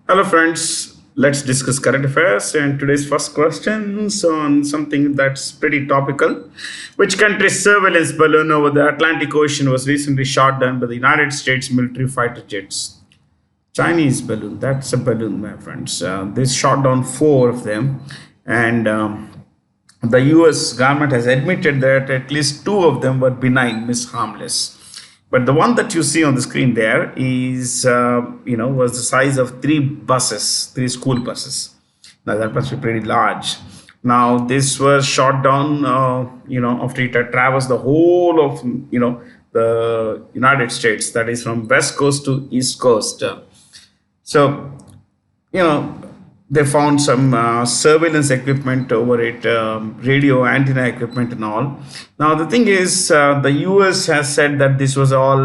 Hello, friends. Let's discuss current affairs. And today's first questions on something that's pretty topical. Which country's surveillance balloon over the Atlantic Ocean was recently shot down by the United States military fighter jets? Chinese balloon. That's a balloon, my friends. They shot down four of them, and the U.S. government has admitted that at least two of them were benign, miss harmless. But the one that you see on the screen there is, was the size of three school buses. Now that must be pretty large. Now this was shot down, after it had traversed the whole of, the United States. That is from west coast to east coast. So, you know, they found some surveillance equipment over it, radio antenna equipment and all. Now, the thing is, the US has said that this was all,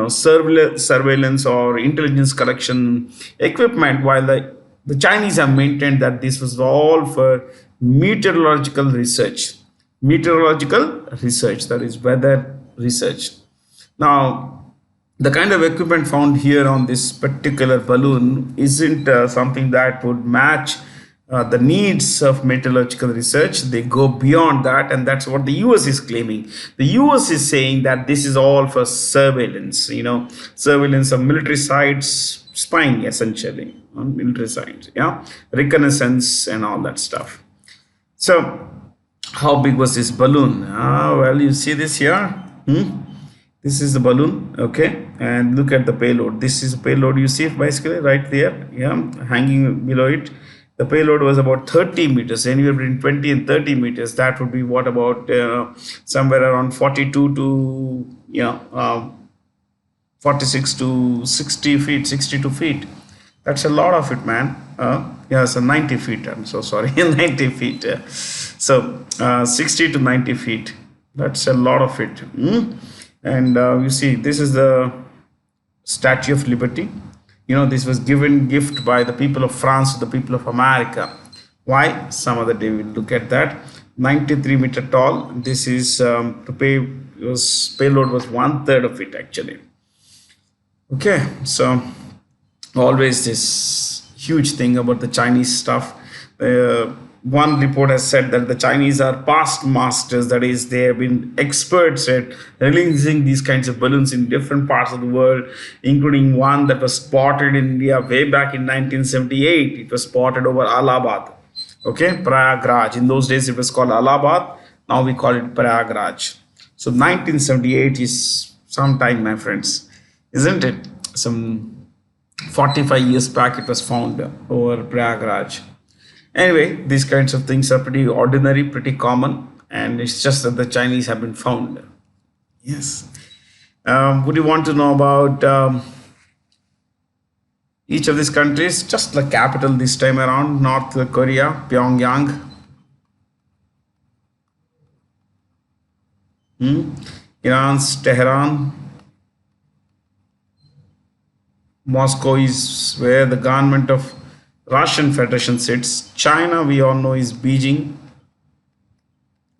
surveillance or intelligence collection equipment, while the Chinese have maintained that this was all for meteorological research. Meteorological research, that is weather research. Now, the kind of equipment found here on this particular balloon isn't something that would match the needs of meteorological research. They go beyond that, and that's what the US is claiming. The US is saying that this is all for surveillance, surveillance of military sites, spying essentially on military sites, reconnaissance and all that stuff. So, how big was this balloon? Well, you see this here. This is the balloon, okay, and look at the payload. This is a payload, you see it basically right there, hanging below it. The payload was about 30 meters, anywhere between 20 and 30 meters. That would be what, about somewhere around 42 to 46 to 60 feet, 62 feet. That's a lot of it, man. So 90 feet, I'm so sorry. 90 feet. So 60 to 90 feet, that's a lot of it. And you see, this is the Statue of Liberty. This was given gift by the people of France to the people of America. Why? Some other day we'll look at that. 93-meter tall. This is payload was 1/3 of it actually. Okay, so always this huge thing about the Chinese stuff. One report has said that the Chinese are past masters, that is, they have been experts at releasing these kinds of balloons in different parts of the world, including one that was spotted in India way back in 1978. It was spotted over Allahabad, okay, Prayagraj. In those days, it was called Allahabad. Now we call it Prayagraj. So 1978 is some time, my friends, isn't it? Some 45 years back, it was found over Prayagraj. Anyway, these kinds of things are pretty ordinary, pretty common, and it's just that the Chinese have been found. Yes. Would you want to know about each of these countries? Just the capital this time around: North Korea, Pyongyang. Iran's Tehran. Moscow is where the government of Russian Federation sits. China, we all know, is Beijing.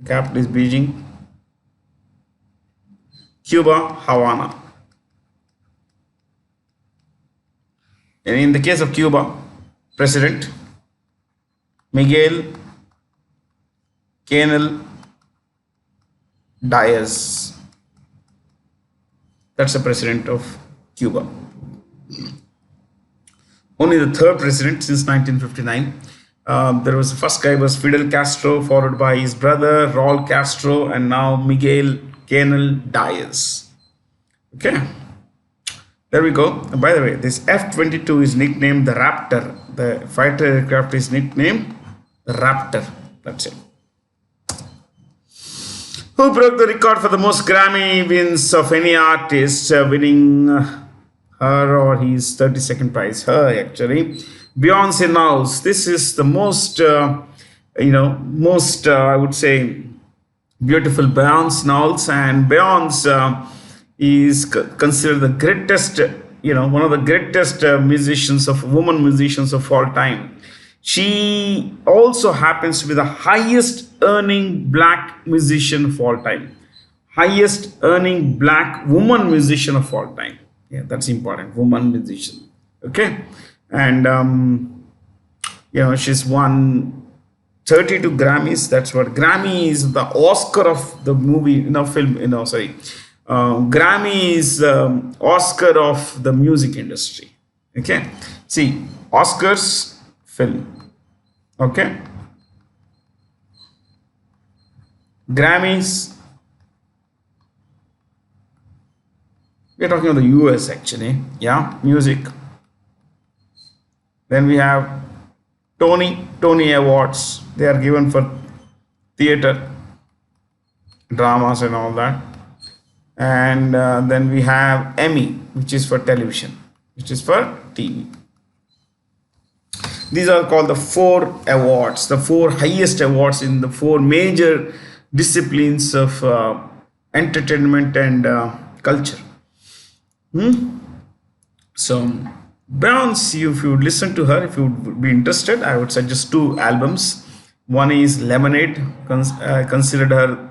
The capital is Beijing. Cuba, Havana. And in the case of Cuba, President Miguel Canel Diaz. That's the president of Cuba. Only the third president since 1959. There was the first guy was Fidel Castro, followed by his brother Raul Castro, and now Miguel Canel Diaz. Okay, there we go. And by the way, this F-22 is nicknamed the Raptor. The fighter aircraft is nicknamed the Raptor. That's it. Who broke the record for the most Grammy wins of any artist, winning her or his 32nd prize? Her, actually. Beyonce Knowles. This is the most, I would say, beautiful Beyonce Knowles. And Beyonce is considered the greatest, one of the greatest woman musicians of all time. She also happens to be the highest earning black musician of all time. Highest earning black woman musician of all time. Yeah, that's important. Woman musician. Okay. and she's won 32 Grammys. That's what Grammy is, the Oscar of the movie, film. Sorry, Grammy is Oscar of the music industry. Okay, see, Oscars film. Okay, Grammys. We're talking about the US actually. Yeah, music. Then we have Tony Awards. They are given for theater, dramas, and all that. And then we have Emmy, which is for television, which is for TV. These are called the four awards, the four highest awards in the four major disciplines of entertainment and culture. So, Beyonce, if you would listen to her, if you would be interested, I would suggest two albums. One is Lemonade, considered her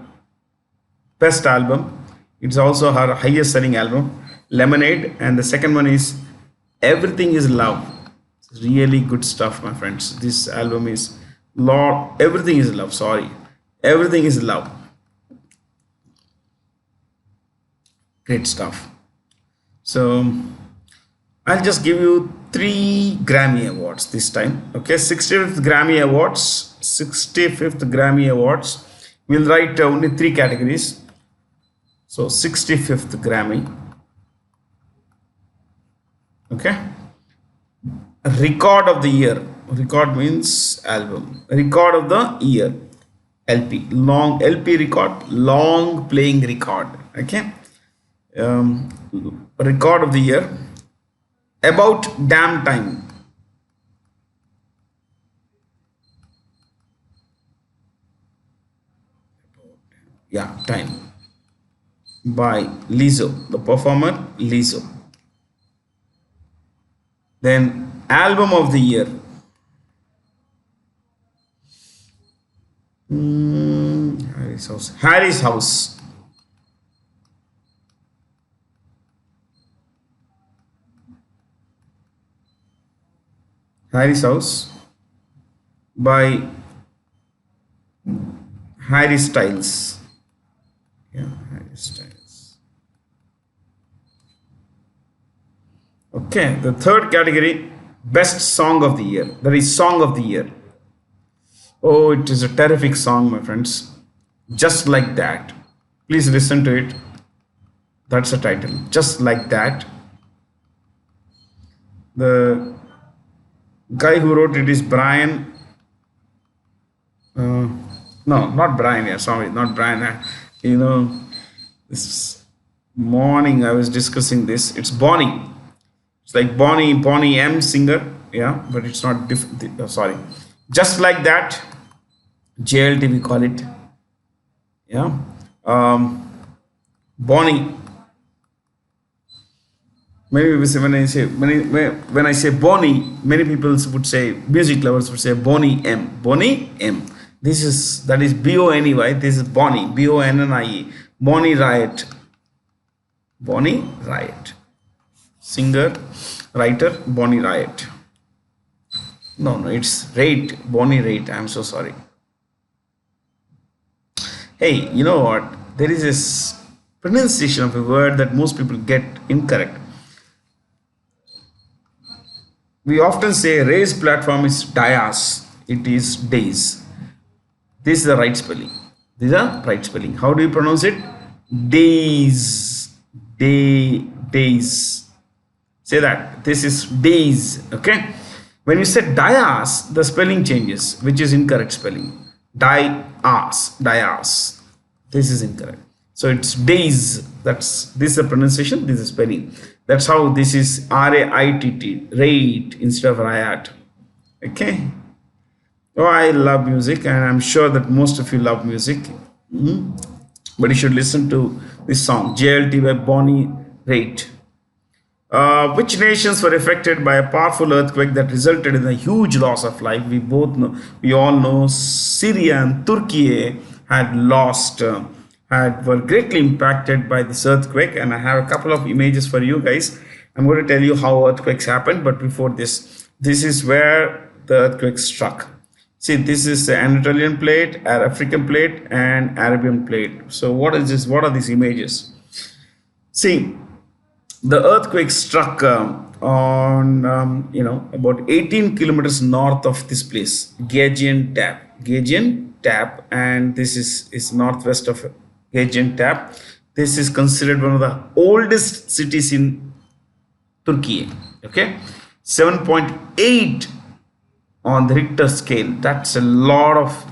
best album. It's also her highest selling album, Lemonade. And the second one is Everything is Love. It's really good stuff, my friends. This album is Everything is Love. Sorry. Everything is Love. Great stuff. So I'll just give you 3 Grammy Awards this time. Okay, 65th Grammy Awards. 65th Grammy Awards. We'll write only 3 categories. So 65th Grammy. Okay. Record of the year. Record means album. Record of the year. LP. Long LP record. Long playing record. Okay. Record of the year. About Damn Time. Yeah, Time. By Lizzo, the performer Lizzo. Then Album of the Year. Harry's House. Harry's House. Harry's House by Harry Styles. Yeah, Harry Styles. Okay, the third category, Best Song of the Year. That is Song of the Year. Oh, it is a terrific song, my friends. Just Like That. Please listen to it. That's the title. Just Like That. The guy who wrote it is Brian. No, not Brian. Yeah, sorry, not Brian. This morning I was discussing this. It's Bonnie. It's like Bonnie M singer. Yeah, but it's not different. Sorry. Just Like That. JLT we call it. Yeah. Bonnie. Maybe when I say Bonnie, many people would say, music lovers would say Bonnie M. Bonnie M. That is Boney. This is Bonnie. Bonnie. Bonnie Riot. Bonnie Riot. Singer, writer, Bonnie Riot. No, it's Raitt. Bonnie Raitt. I'm so sorry. Hey, you know what? There is this pronunciation of a word that most people get incorrect. We often say raised platform is dais. It is days. This is the right spelling. These are right spelling. How do you pronounce it? Days. Days. Say that. This is days. Okay. When you say dais, the spelling changes, which is incorrect spelling. Dias. This is incorrect. So it's days. This is the pronunciation. This is spelling. That's how this is RAITT, rate instead of riot. Okay. Oh, I love music, and I'm sure that most of you love music. But you should listen to this song, JLT by Bonnie Raitt. Which nations were affected by a powerful earthquake that resulted in a huge loss of life? We all know Syria and Turkey were greatly impacted by this earthquake, and I have a couple of images for you guys. I'm going to tell you how earthquakes happen, but before this, This is where the earthquake struck. See, this is the Anatolian plate, African plate, and Arabian plate. So what is this? What are these images? See, the earthquake struck on about 18 kilometers north of this place, Gaziantep, and this is northwest of Gaziantep. This is considered one of the oldest cities in Turkey. Okay, 7.8 on the Richter scale. That's a lot of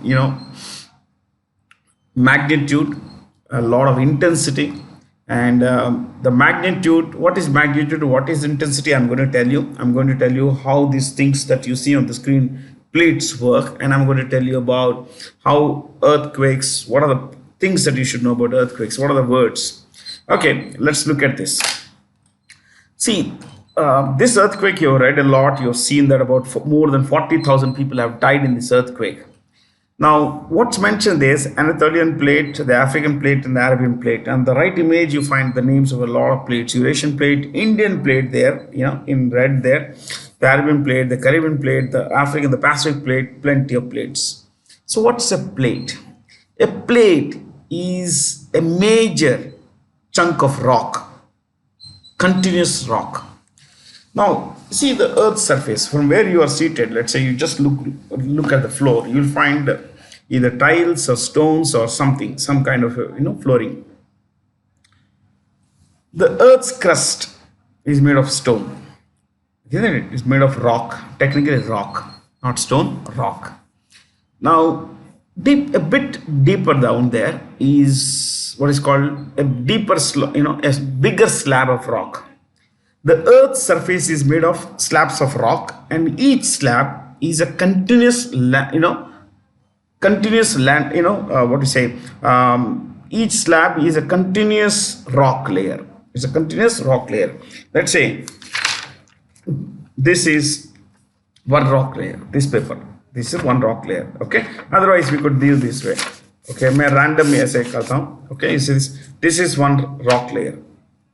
magnitude, a lot of intensity. And the magnitude, what is magnitude, what is intensity, I'm going to tell you. I'm going to tell you how these things that you see on the screen, plates, work, and I'm going to tell you about how earthquakes, what are the things that you should know about earthquakes, what are the words. Okay, let's look at this. See, this earthquake, you've read a lot, you've seen that about more than 40,000 people have died in this earthquake. Now, what's mentioned is Anatolian plate, the African plate, and the Arabian plate. And the right image, you find the names of a lot of plates. Eurasian plate, Indian plate there, in red there. The Arabian plate, the Caribbean plate, the African, the Pacific plate, plenty of plates. So what's a plate? A plate is a major chunk of rock, continuous rock. Now, see the Earth's surface from where you are seated. Let's say you just look at the floor. You'll find either tiles or stones or something, some kind of flooring. The Earth's crust is made of stone, isn't it? It's made of rock. Technically, rock, not stone, rock. Now, a bit deeper down there is what is called a deeper, a bigger slab of rock. The Earth's surface is made of slabs of rock, and each slab is a continuous each slab is a continuous rock layer. It's a continuous rock layer. Let's say this is one rock layer. This paper. This is one rock layer. Okay. Otherwise, we could do this way. Okay. मैं random में ऐसे करता हूँ. Okay. This is one rock layer,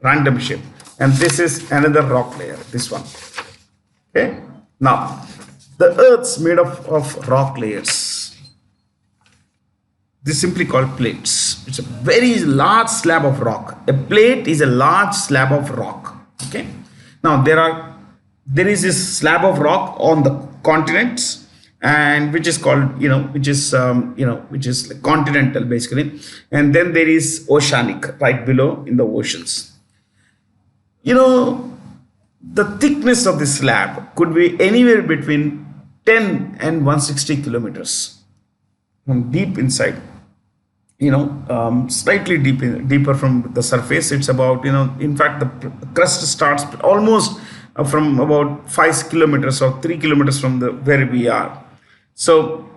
random shape. And this is another rock layer, this one. Okay. Now, the Earth's made of rock layers. This is simply called plates. It's a very large slab of rock. A plate is a large slab of rock. Okay. Now, there is this slab of rock on the continents, and which is called, which is continental basically. And then there is oceanic right below in the oceans. The thickness of the slab could be anywhere between 10 and 160 kilometers from deep inside, slightly deeper from the surface. It's about, in fact, the crust starts almost from about 5 kilometers or 3 kilometers from where we are. So,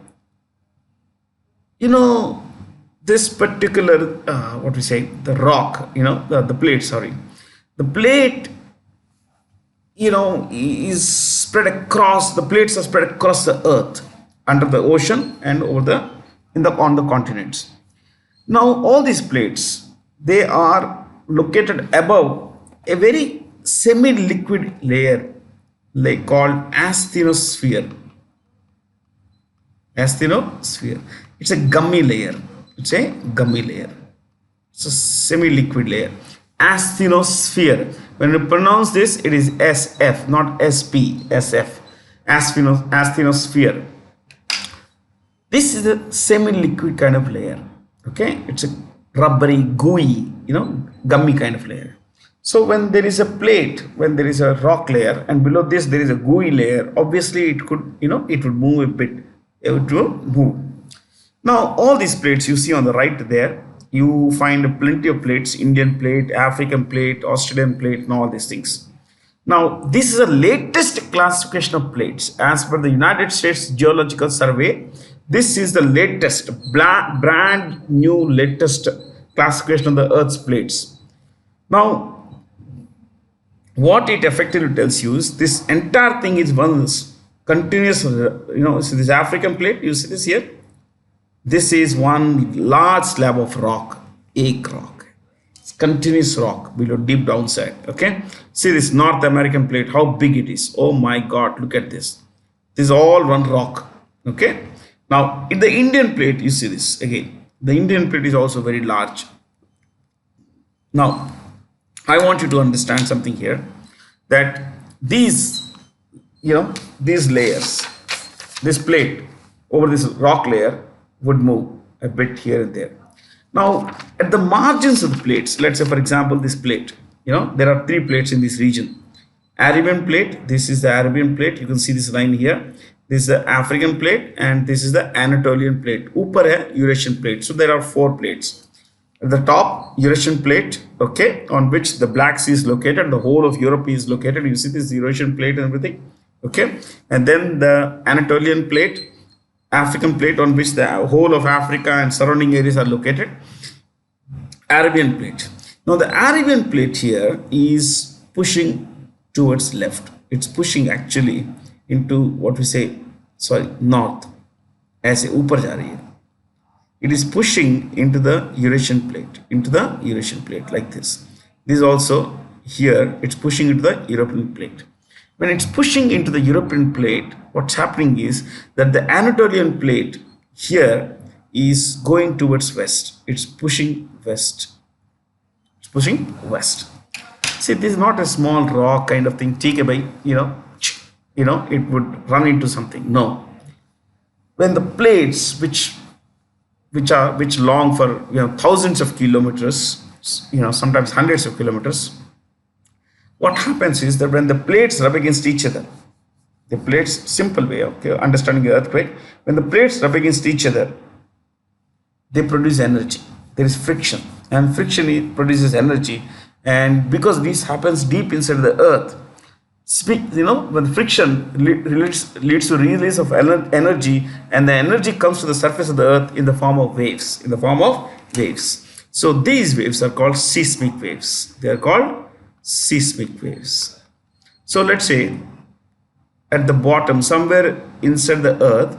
this particular, the rock, the plate, sorry. The plate, is spread across, the plates are spread across the earth, under the ocean and on the continents. Now, all these plates, they are located above a very semi-liquid layer, called asthenosphere. Asthenosphere. It's a gummy layer. It's a semi-liquid layer. Asthenosphere. When you pronounce this, it is SF, not SP, SF. Asthenosphere. This is a semi-liquid kind of layer. Okay, it's a rubbery, gooey, gummy kind of layer. So when there is a plate, when there is a rock layer, and below this there is a gooey layer, obviously it could, it would move a bit. It would move. Now all these plates you see on the right there, you find plenty of plates, Indian plate, African plate, Australian plate, and all these things. Now, this is the latest classification of plates. As per the United States Geological Survey, this is the latest, brand new latest classification of the Earth's plates. Now, what it effectively tells you is this entire thing is one continuous, so this African plate, you see this here? This is one large slab of rock, egg rock. It's continuous rock below deep downside. Okay, see this North American plate, how big it is. Oh my God, look at this. This is all one rock. Okay, now in the Indian plate, you see this again. The Indian plate is also very large. Now I want you to understand something here, that these, these layers, this plate over this rock layer would move a bit here and there. Now at the margins of the plates, let's say for example this plate, there are three plates in this region. Arabian plate, this is the Arabian plate, you can see this line here. This is the African plate and this is the Anatolian plate. Upar hai Eurasian plate. So there are four plates. At the top, Eurasian plate, okay, on which the Black Sea is located, the whole of Europe is located. You see this Eurasian plate and everything, okay. And then the Anatolian plate, African plate, on which the whole of Africa and surrounding areas are located. Arabian plate. Now the Arabian plate here is pushing towards left. It's pushing actually into what we say, north. As a upar ja rahi hai. It is pushing into the Eurasian plate, like this. This is also here, it's pushing into the European plate. When it's pushing into the European plate, what's happening is that the Anatolian plate here is going towards west. It's pushing west. It's pushing west. See, this is not a small rock kind of thing. Take away, it would run into something. No. When the plates which long for thousands of kilometers, sometimes hundreds of kilometers, what happens is that when the plates rub against each other, the plates, simple way of understanding the earthquake, when the plates rub against each other, they produce energy. There is friction, and friction produces energy. And because this happens deep inside the earth, when friction leads to release of energy, and the energy comes to the surface of the earth in the form of waves. So these waves are called seismic waves. They are called seismic waves. So let's say at the bottom, somewhere inside the earth,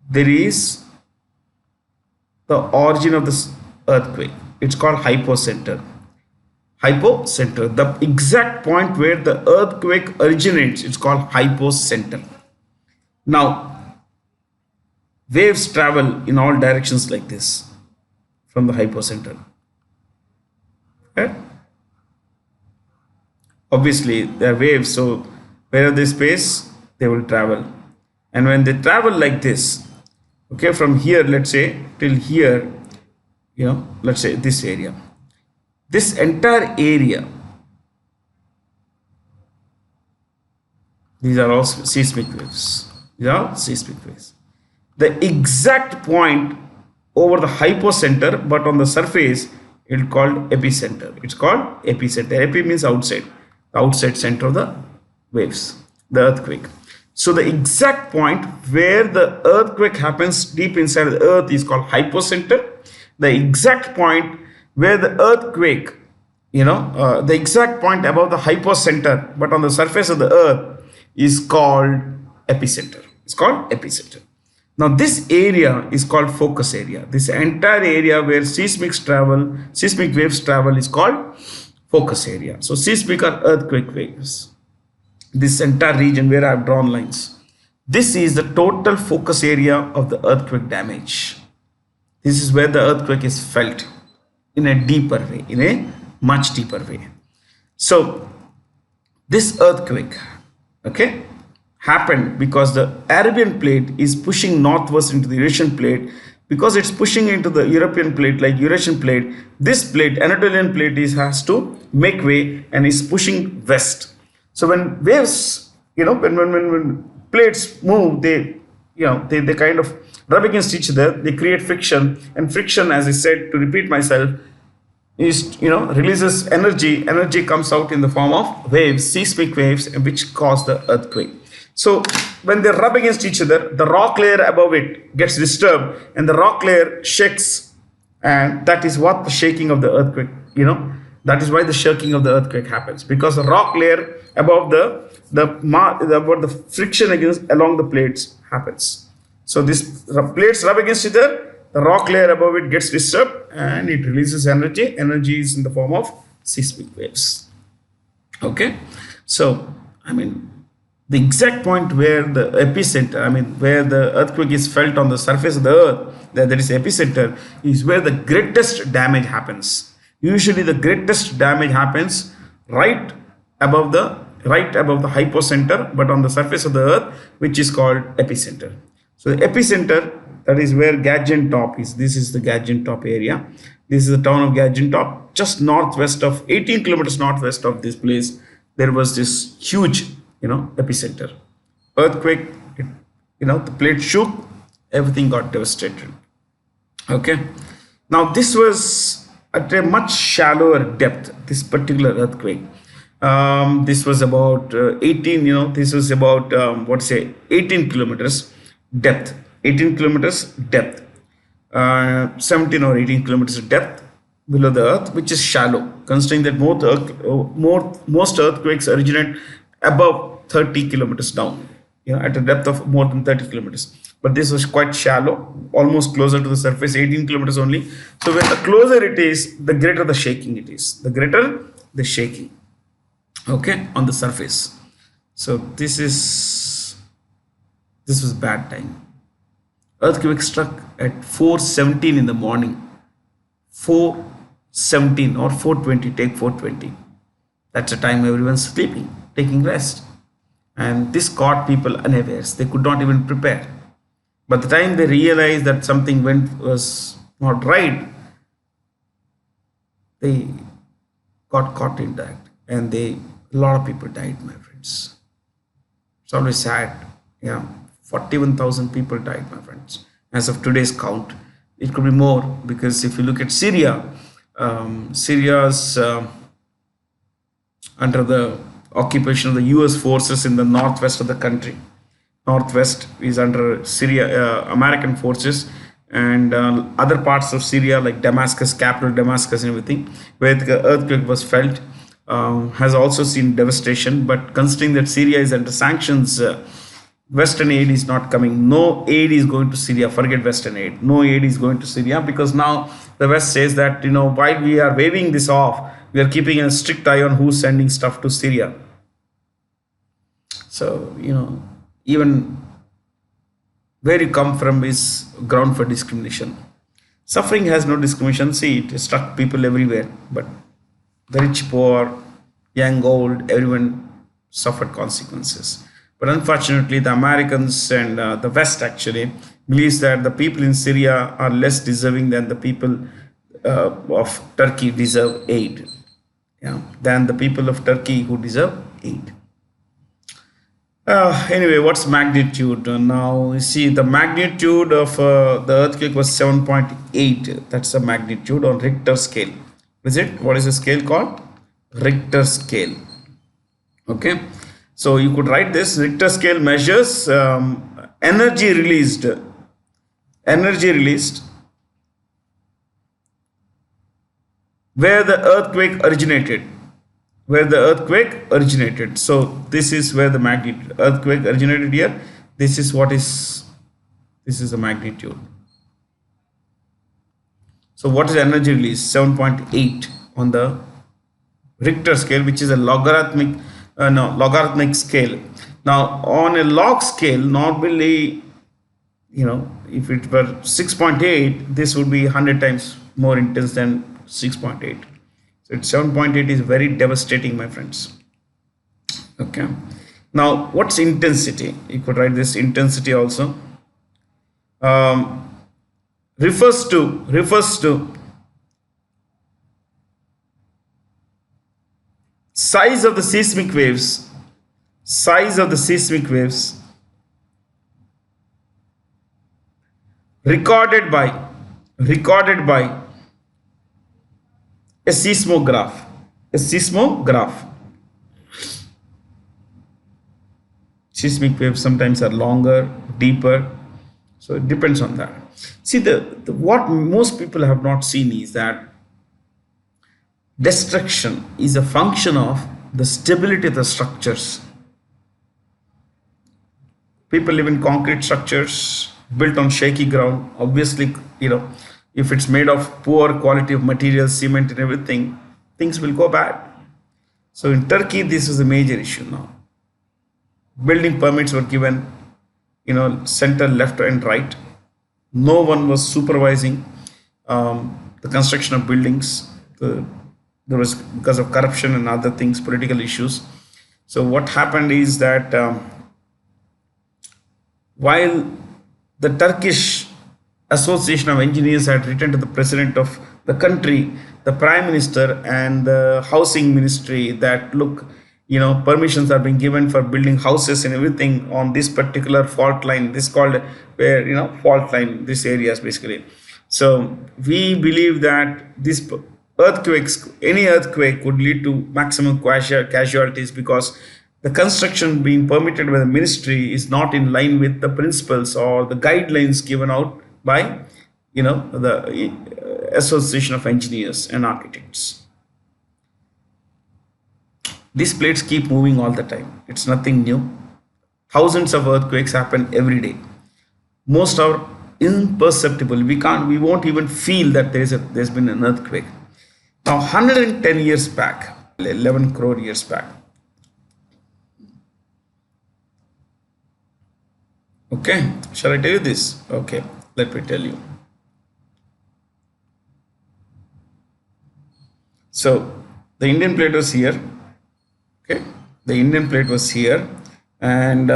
there is the origin of this earthquake. It's called hypocenter. The exact point where the earthquake originates, it's called hypocenter. Now waves travel in all directions like this from the hypocenter. Okay? Obviously they are waves, so wherever they space, they will travel. And when they travel like this, okay, from here, let's say till here, let's say this area, this entire area, these are all seismic waves. The exact point over the hypocenter, but on the surface, it's called epicenter. It's called epicenter. Epi means outside, the outside center of the waves, the earthquake. So the exact point where the earthquake happens deep inside the earth is called hypocenter. The exact point where the earthquake, the exact point above the hypocenter, but on the surface of the earth, is called epicenter. It's called epicenter. Now this area is called focus area. This entire area where seismic waves travel is called focus area. So seismic are earthquake waves. This entire region where I have drawn lines, this is the total focus area of the earthquake damage. This is where the earthquake is felt in a deeper way, in a much deeper way. So this earthquake, okay, happened because the Arabian plate is pushing northwards into the Eurasian plate. Because it's pushing into the European plate like Eurasian plate, this plate, Anatolian plate, has to make way and is pushing west. So when waves, when plates move, they kind of rub against each other, they create friction, and friction, as I said, to repeat myself, is releases energy. Energy comes out in the form of waves, seismic waves, which cause the earthquake. So when they rub against each other, the rock layer above it gets disturbed and the rock layer shakes, and that is what the shaking of the earthquake, that is why the shaking of the earthquake happens, because the rock layer above the friction along the plates happens. So these plates rub against each other, the rock layer above it gets disturbed and it releases energy. Energy is in the form of seismic waves. Okay, so I mean, the exact point where the epicenter, I mean, where the earthquake is felt on the surface of the earth, that is epicenter, is where the greatest damage happens. Usually, the greatest damage happens right above the hypocenter, but on the surface of the earth, which is called epicenter. So the epicenter, that is where Top is. This is the Top area. This is the town of Top, just northwest of 18 kilometers northwest of this place. There was this huge, epicenter earthquake. The plate shook, everything got devastated. Okay, now this was at a much shallower depth, this particular earthquake. This was about 18, this was about 18 kilometers depth, 17 or 18 kilometers depth below the earth, which is shallow, considering that most earthquakes originate above 30 kilometers down, at a depth of more than 30 kilometers. But this was quite shallow, almost closer to the surface, 18 kilometers only. So when the closer it is, the greater the shaking it is, the greater the shaking, okay, on the surface. So this was bad time. Earthquake struck at 4:17 in the morning, 4:17 or 4:20, take 4:20. That's the time everyone's sleeping, taking rest. And this caught people unawares. They could not even prepare. By the time they realized that something was not right, they got caught in that. And a lot of people died, my friends. It's always sad. Yeah, 41,000 people died, my friends. As of today's count, it could be more, because if you look at Syria, Syria's under the occupation of the US forces in the northwest of the country. Northwest is under Syria, American forces, and other parts of Syria like Damascus, capital Damascus and everything, where the earthquake was felt, has also seen devastation. But considering that Syria is under sanctions, Western aid is not coming. No aid is going to Syria. Forget Western aid. No aid is going to Syria, because now the West says that, while we are waving this off, we are keeping a strict eye on who's sending stuff to Syria. So, even where you come from is ground for discrimination. Suffering has no discrimination. See, it struck people everywhere, but the rich, poor, young, old, everyone suffered consequences. But unfortunately, the Americans and the West actually believes that the people in Syria are less deserving than the people of Turkey deserve aid. Than the people of Turkey who deserve aid. Anyway, what's magnitude? Now, you see, the magnitude of the earthquake was 7.8. That's the magnitude on Richter scale. Is it? What is the scale called? Richter scale. Okay. So you could write this. Richter scale measures energy released. Energy released where the earthquake originated. Where the earthquake originated. So this is where the magnitude earthquake originated here. This is the magnitude. So what is energy release? 7.8 on the Richter scale, which is a logarithmic scale. Now on a log scale, normally, if it were 6.8, this would be 100 times more intense than 6.8. So it's 7.8 is very devastating, my friends. Okay. Now, what's intensity? You could write this intensity also. Refers to size of the seismic waves. Size of the seismic waves recorded by a seismograph. Seismic waves sometimes are longer, deeper, so it depends on that. See, what most people have not seen is that destruction is a function of the stability of the structures. People live in concrete structures, built on shaky ground. Obviously, if it's made of poor quality of materials, cement and everything, things will go bad. So in Turkey, this is a major issue now. Building permits were given, center, left and right. No one was supervising the construction of buildings. There was, because of corruption and other things, political issues. So what happened is that while the Turkish Association of Engineers had written to the president of the country, the prime minister and the housing ministry that, look, permissions are being given for building houses and everything on this particular fault line. This is called where, fault line, this areas basically. So we believe that this any earthquake would lead to maximum casualties, because the construction being permitted by the ministry is not in line with the principles or the guidelines given out by the Association of Engineers and Architects. These plates keep moving all the time. It's nothing new. Thousands of earthquakes happen every day. Most are imperceptible. We won't even feel that there's been an earthquake. Now 110 years back, 11 crore years back. Okay, shall I tell you this? Okay, let me tell you. So the Indian plate was here. Okay, the Indian plate was here, and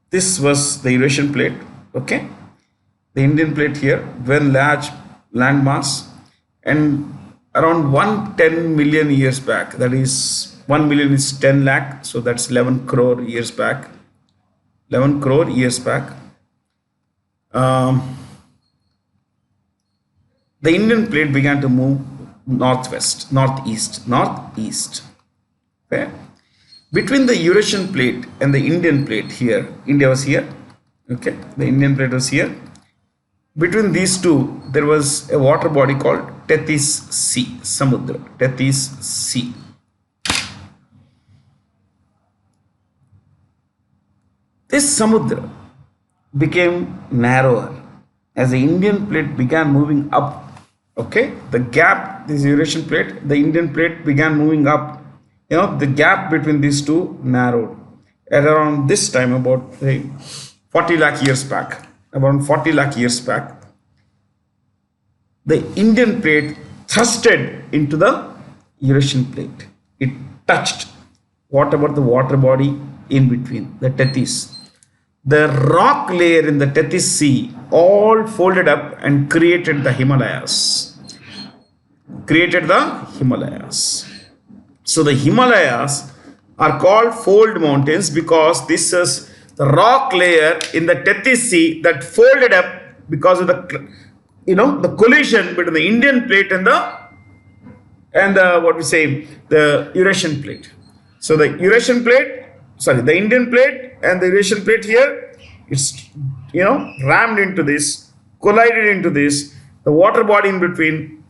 this was the Eurasian plate. Okay, the Indian plate here, very large landmass, and around 110 million years back, that is 1 million is 10 lakh, so that's 11 crore years back. 11 crore years back, the Indian plate began to move northwest, northeast. Okay? Between the Eurasian plate and the Indian plate here, India was here. Okay, the Indian plate was here. Between these two, there was a water body called Tethys Sea, Samudra, Tethys Sea. This Samudra became narrower as the Indian plate began moving up. Okay, the gap, this Eurasian plate, the Indian plate began moving up. The gap between these two narrowed. At around this time, about 40 lakh years back, around 40 lakh years back, the Indian plate thrusted into the Eurasian plate. It touched whatever the water body in between, the Tethys. The rock layer in the Tethys Sea all folded up and created the Himalayas. So the Himalayas are called fold mountains because this is the rock layer in the Tethys Sea that folded up because of the the collision between the Indian plate and the Eurasian plate. So the Indian plate and the Eurasian plate here, it's rammed into this, collided into this, the water body in between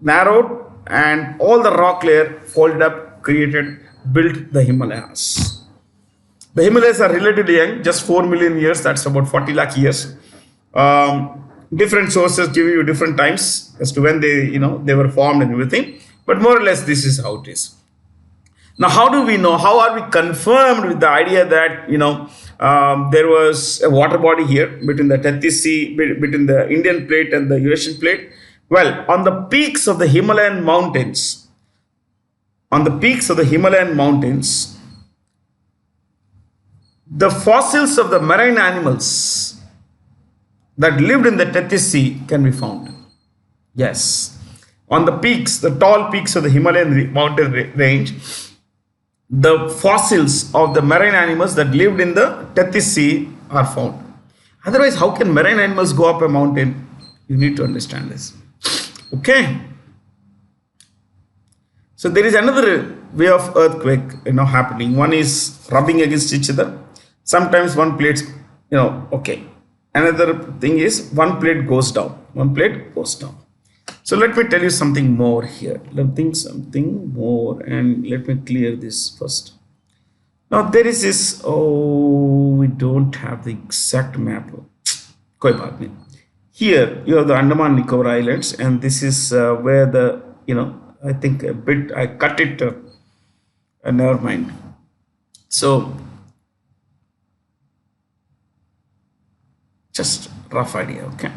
narrowed, and all the rock layer folded up, built the Himalayas. The Himalayas are relatively young, just 4 million years, that's about 40 lakh years. Different sources give you different times as to when they were formed and everything, but more or less this is how it is. Now, how do we know? How are we confirmed with the idea that there was a water body here between the Tethys Sea, between the Indian plate and the Eurasian plate? Well, on the peaks of the Himalayan mountains, the fossils of the marine animals that lived in the Tethys Sea can be found. Yes, on the peaks, the tall peaks of the Himalayan mountain range, the fossils of the marine animals that lived in the Tethys Sea are found. Otherwise, how can marine animals go up a mountain? You need to understand this. Okay. So there is another way of earthquake, happening. One is rubbing against each other. Sometimes one plate, okay. Another thing is one plate goes down. So let me tell you something more here. And let me clear this first. Now there is this, oh, we don't have the exact map. कोई बात नहीं. Here you have the Andaman Nicobar Islands, and this is where the, I think a bit I cut it. Never mind. So just rough idea, okay.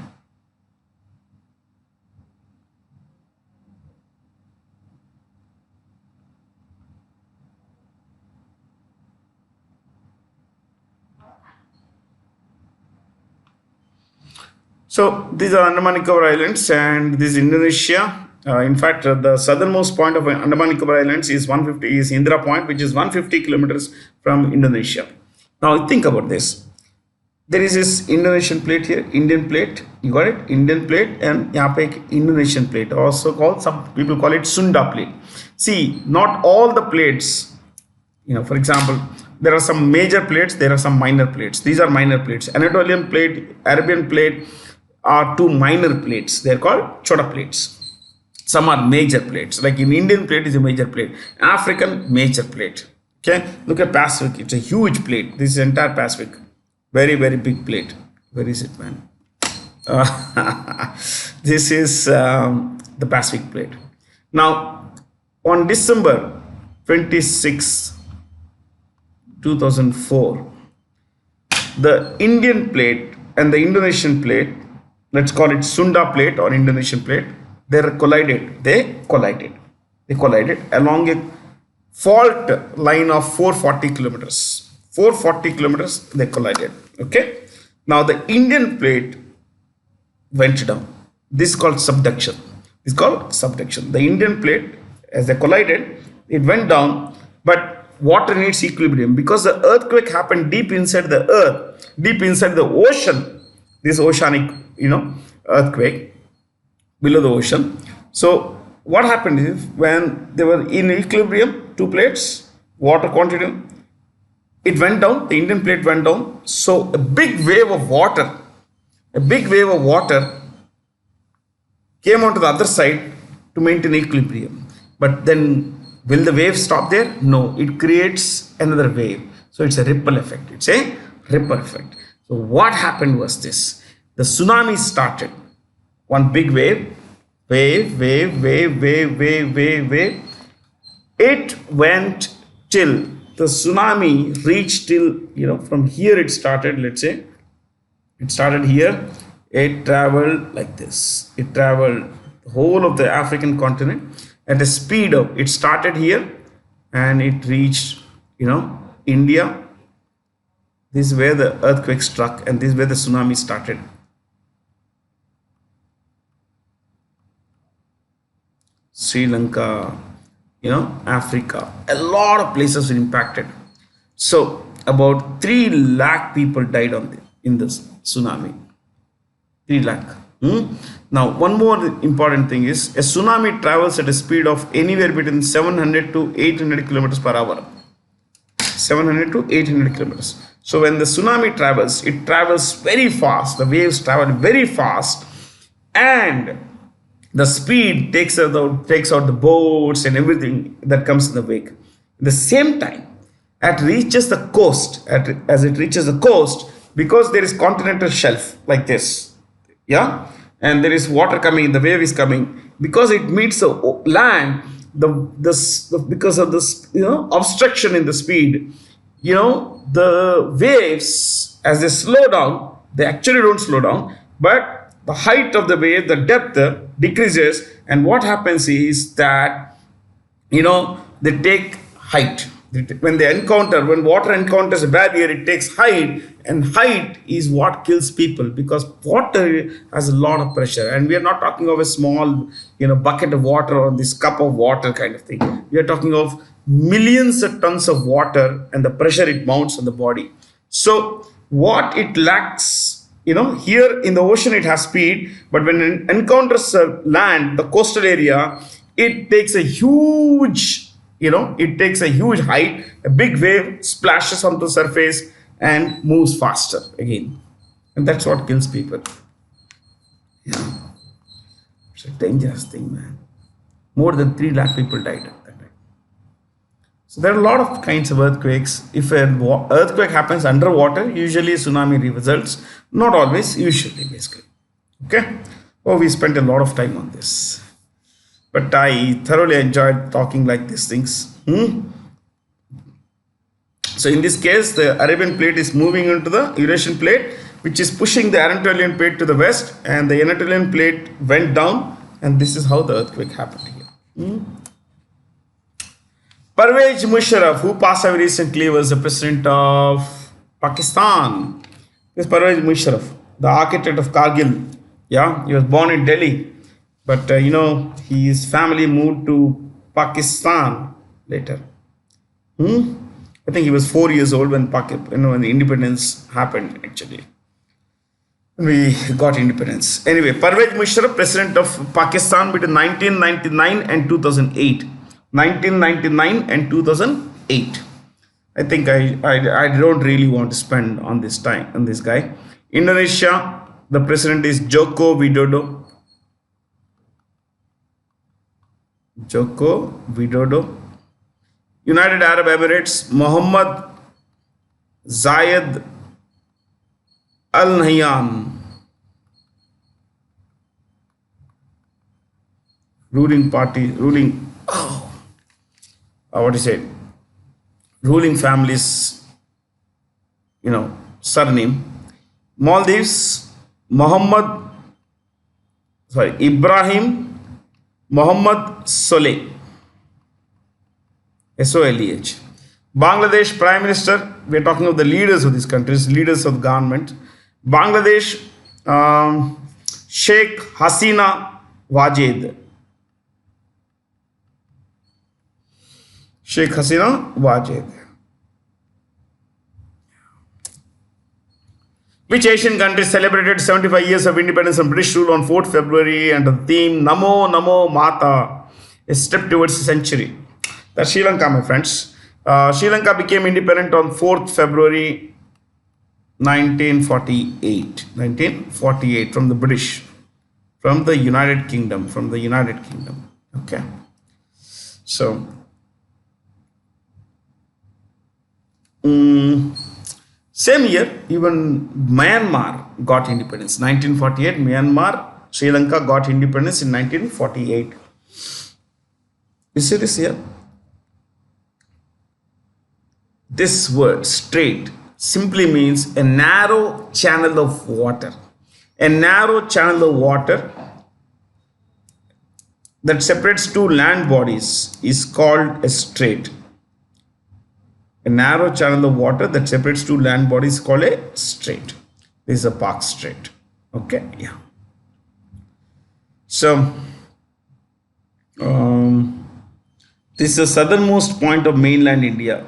So these are Andaman Nicobar Islands, and this is Indonesia. In fact, the southernmost point of Andaman Nicobar Islands is Indira Point, which is 150 kilometers from Indonesia. Now think about this. There is this Indonesian plate here, Indian plate. You got it? Indian plate, and यहाँ पे एक Indonesian plate, also called, some people call it Sunda plate. See, not all the plates. For example, there are some major plates, there are some minor plates. These are minor plates. Anatolian plate, Arabian plate are two minor plates. They are called chota plates. Some are major plates. Like in Indian plate is a major plate. African major plate. Okay, look at Pacific. It's a huge plate. This is entire Pacific. Very, very big plate. Where is it, man? This is the Pacific plate. Now, on December 26, 2004, the Indian plate and the Indonesian plate, let's call it Sunda plate or Indonesian plate, they collided. They collided along a fault line of 440 kilometers. 440 kilometers they collided. Okay. Now the Indian plate went down. This is called subduction. The Indian plate, as they collided, it went down, but water needs equilibrium because the earthquake happened deep inside the earth, deep inside the ocean. This oceanic, earthquake below the ocean. So what happened is, when they were in equilibrium, two plates, water quantity, it went down, the Indian plate went down. So a big wave of water came onto the other side to maintain equilibrium. But then, will the wave stop there? No, it creates another wave. So it's a ripple effect. So what happened was this. The tsunami started. One big wave. It went till the tsunami reached till, from here it started, let's say. It started here. It traveled like this. It traveled the whole of the African continent at a speed of, it started here and it reached, India. This is where the earthquake struck, and this is where the tsunami started. Sri Lanka, Africa, a lot of places were impacted. So about 3 lakh people died in this tsunami. 3 lakh. Now, one more important thing is, a tsunami travels at a speed of anywhere between 700 to 800 kilometers per hour. 700 to 800 kilometers. So when the tsunami travels, it travels very fast. The waves travel very fast, and the speed takes out the boats and everything that comes in the wake. At the same time, as it reaches the coast, because there is continental shelf like this, and there is water coming, the wave is coming, because it meets the land, because of this, obstruction in the speed, the waves, as they slow down, they actually don't slow down, but the height of the wave, the depth decreases, and what happens is that, they take height. When water encounters a barrier, it takes height, and height is what kills people, because water has a lot of pressure, and we are not talking of a small, bucket of water or this cup of water kind of thing. We are talking of millions of tons of water and the pressure it mounts on the body. So what it lacks, here in the ocean it has speed, but when it encounters land, the coastal area, it takes a huge height, a big wave splashes onto the surface and moves faster again. And that's what kills people. It's a dangerous thing, man. More than 3 lakh people died at that time. So there are a lot of kinds of earthquakes. If an earthquake happens underwater, usually tsunami results. Not always, usually basically. Okay. Oh, we spent a lot of time on this, but I thoroughly enjoyed talking like these things. So in this case, the Arabian plate is moving into the Eurasian plate, which is pushing the Anatolian plate to the west, and the Anatolian plate went down, and this is how the earthquake happened here. Pervez Musharraf, who passed away recently, was the president of Pakistan. This Pervez Musharraf, the architect of Kargil. Yeah, he was born in Delhi, but his family moved to Pakistan later. I think he was 4 years old when when the independence happened. Actually, we got independence. Anyway, Pervez Musharraf, president of Pakistan between 1999 and 2008. 1999 and 2008. I think I don't really want to spend on this time on this guy. Indonesia, the president is Joko Widodo. Joko Widodo. United Arab Emirates, Mohammed Zayed Al Nahyan. Ruling party, what do you say? Ruling families, surname. Maldives, Ibrahim Mohammed Soleh. SOLEH. Bangladesh Prime Minister, we are talking of the leaders of these countries, leaders of the government. Bangladesh, Sheikh Hasina Wajed. Sheikh Hasina Wajed. Which Asian country celebrated 75 years of independence from British rule on 4th February under the theme Namo Namo Mata, a step towards a century? That's Sri Lanka, my friends. Sri Lanka became independent on 4th February 1948. 1948 from the British, from the United Kingdom. Okay. So, same year, even Myanmar got independence. 1948, Myanmar, Sri Lanka got independence in 1948. You see this here? This word, strait, simply means a narrow channel of water. A narrow channel of water that separates two land bodies is called a strait. A narrow channel of water that separates two land bodies is called a strait. This is a Park Strait. Okay, yeah. So, this is the southernmost point of mainland India.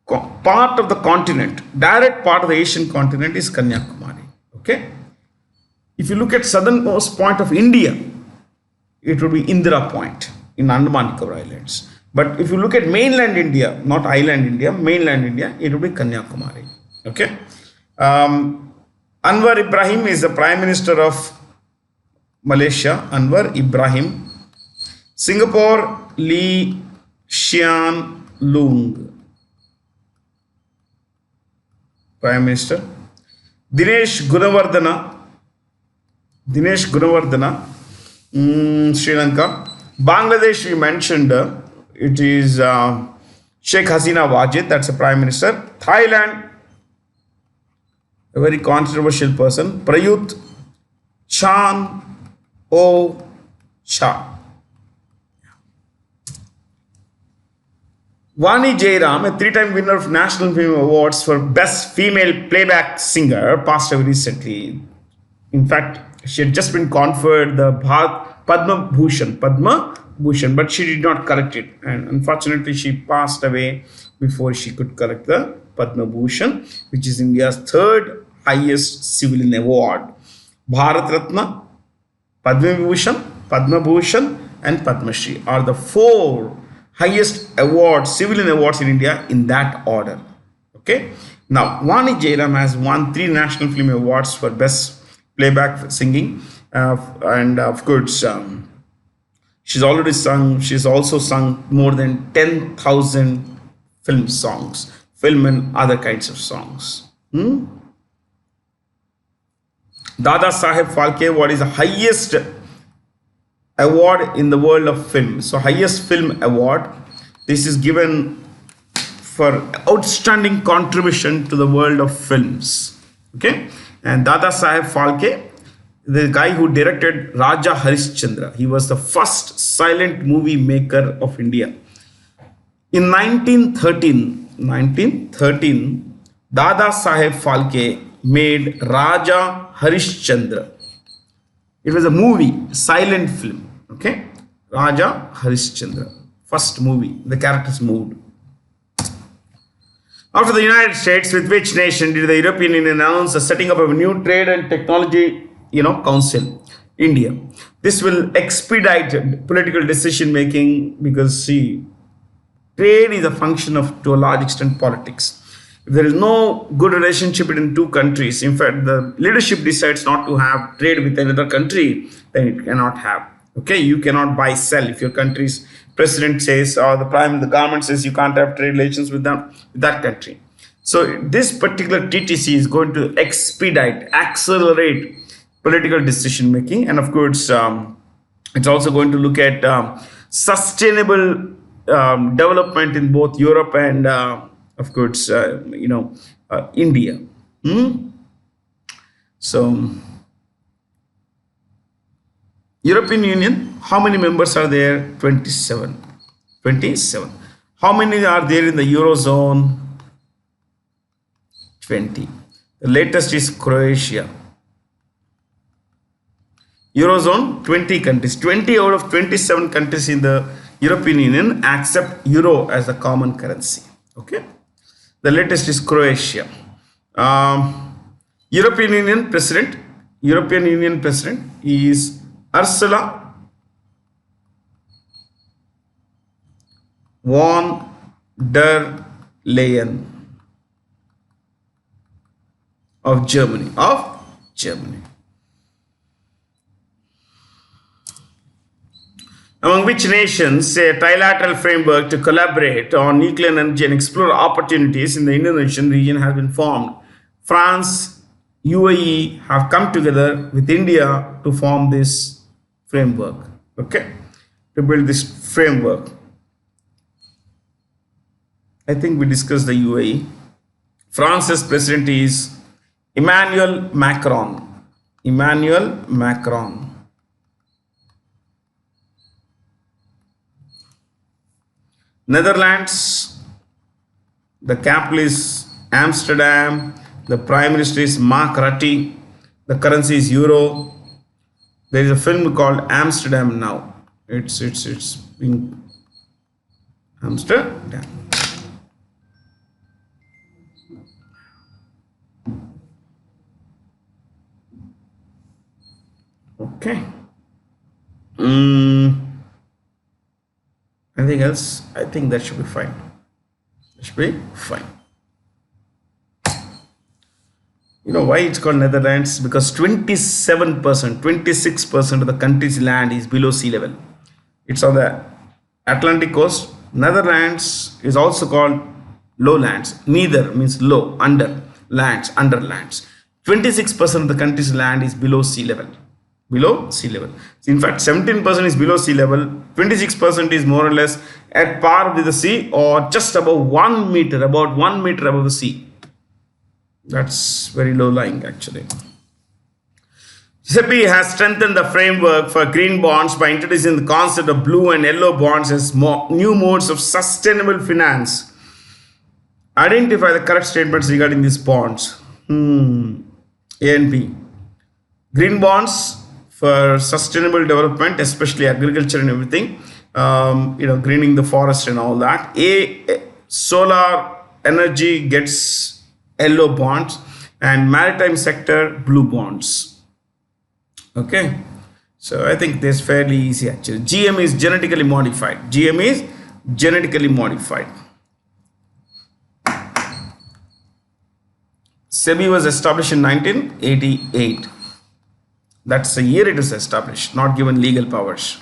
Part of the continent, direct part of the Asian continent is Kanyakumari. Okay. If you look at southernmost point of India, it would be Indira Point in Andaman Nicobar Islands. But if you look at mainland India, not island India, mainland India, it would be Kanyakumari. Okay. Anwar Ibrahim is the Prime Minister of Malaysia. Anwar Ibrahim. Singapore, Lee Hsien Loong, Prime Minister. Dinesh Gunawardena, Sri Lanka. Bangladesh, we mentioned, it is Sheikh Hasina Wajid, that's the Prime Minister. Thailand, a very controversial person, Prayut Chan-o-cha. Vani Jairam, a three-time winner of National Film Awards for Best Female Playback Singer, passed away recently. In fact, she had just been conferred the Padma Bhushan, but she did not collect it. And unfortunately, she passed away before she could collect the Padma Bhushan, which is India's third highest civilian award. Bharat Ratna, Padma Bhushan, and Padma Shri are the four highest awards, civilian awards in India in that order. Okay. Now, Vani Jairam has won 3 National Film Awards for Best Playback Singing, and of course, She's also sung more than 10,000 film songs, film and other kinds of songs. Dada Saheb Phalke, what is the highest award in the world of film? So highest film award. This is given for outstanding contribution to the world of films. Okay, and Dada Saheb Phalke, the guy who directed Raja Harishchandra, he was the first silent movie maker of India. In 1913, Dada Saheb Phalke made Raja Harishchandra. It was a movie, silent film. Okay, Raja Harishchandra, first movie. The characters moved. After the United States, with which nation did the European Union announce the setting up of a new trade and technology, council? India. This will expedite political decision making because, see, trade is a function of, to a large extent, politics. If there is no good relationship between two countries, in fact, the leadership decides not to have trade with another country, then it cannot have. Okay, you cannot buy, sell. If your country's president says, or the government says you can't have trade relations with that country. So this particular TTC is going to expedite, accelerate political decision making, and of course, it's also going to look at sustainable development in both Europe and, of course, India. So, European Union, how many members are there? 27. 27. How many are there in the Eurozone? 20. The latest is Croatia. Eurozone, 20 countries. 20 out of 27 countries in the European Union accept euro as the common currency. Okay. The latest is Croatia. European Union President is Ursula von der Leyen of Germany. Among which nations a trilateral framework to collaborate on nuclear energy and explore opportunities in the Indonesian region has been formed? France, UAE have come together with India to form this framework. Okay, to build this framework. I think we discussed the UAE. France's president is Emmanuel Macron. Netherlands, the capital is Amsterdam. The Prime Minister is Mark Rutte. The currency is euro. There is a film called Amsterdam now. It's in Amsterdam. Okay. Anything else? I think that should be fine. You know why it's called Netherlands? Because 27%, 26% of the country's land is below sea level. It's on the Atlantic coast. Netherlands is also called lowlands. Neither means low, under, lands, underlands. 26% of the country's land is below sea level. In fact, 17% is below sea level. 26% is more or less at par with the sea, or just above 1 meter, about 1 meter above the sea. That's very low lying actually. SEBI has strengthened the framework for green bonds by introducing the concept of blue and yellow bonds as new modes of sustainable finance. Identify the correct statements regarding these bonds. A and B. Green bonds for sustainable development, especially agriculture and everything. Greening the forest and all that. Solar energy gets yellow bonds, and maritime sector blue bonds. Okay, so I think this is fairly easy actually. GM is genetically modified. SEBI was established in 1988. That's the year it was established, not given legal powers.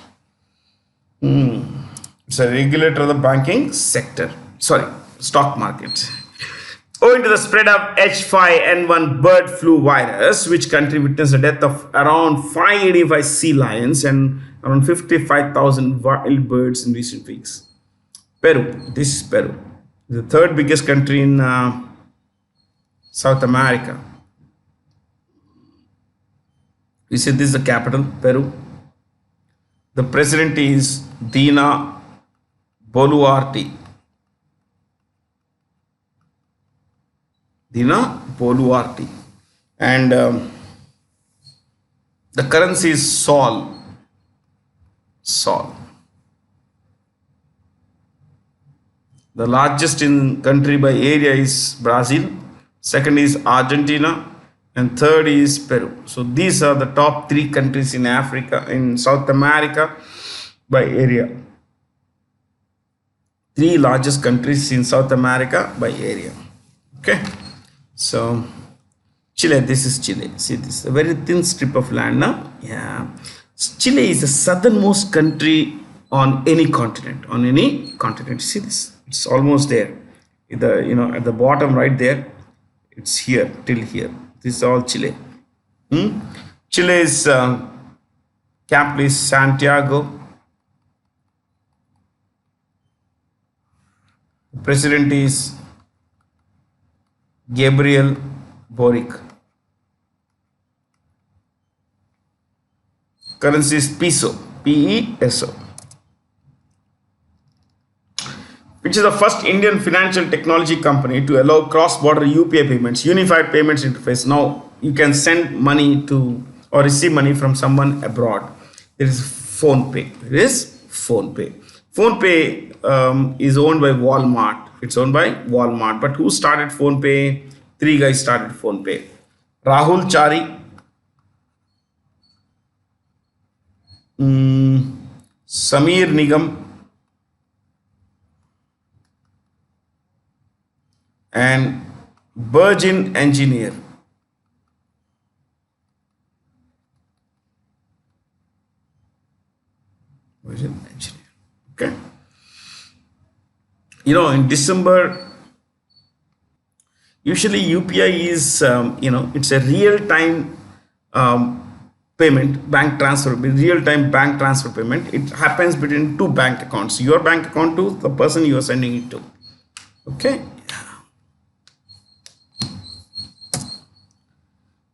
It's a regulator of the banking sector. Sorry, stock market. Owing to the spread of H5N1 bird flu virus, which country witnessed the death of around 585 sea lions and around 55,000 wild birds in recent weeks. Peru. This is Peru. The third biggest country in South America. We said this is the capital, Peru. The president is Dina Boluarte. Dina Boluarte. And the currency is Sol. Sol. The largest in country by area is Brazil. Second is Argentina. And third is Peru. So these are the top three countries in Africa, in South America by area. Three largest countries in South America by area. Okay. So Chile, this is Chile. See this, a very thin strip of land now. Yeah. Chile is the southernmost country on any continent. On any continent. See this? It's almost there. At the bottom right there. It's here till here. This is all Chile. Chile's capital is Santiago. The president is Gabriel Boric. Currency is peso. P-E-S-O. Which is the first Indian financial technology company to allow cross-border UPI payments, unified payments interface. Now you can send money to or receive money from someone abroad. There is PhonePe. There is PhonePe. PhonePe is owned by Walmart. It's owned by Walmart. But who started PhonePe? Three guys started PhonePe. Rahul Chari, Samir Nigam, and Virgin Engineer. Virgin Engineer. Okay. In December, usually UPI is, it's a real-time payment, bank transfer, real-time bank transfer payment. It happens between two bank accounts. Your bank account to the person you are sending it to. Okay.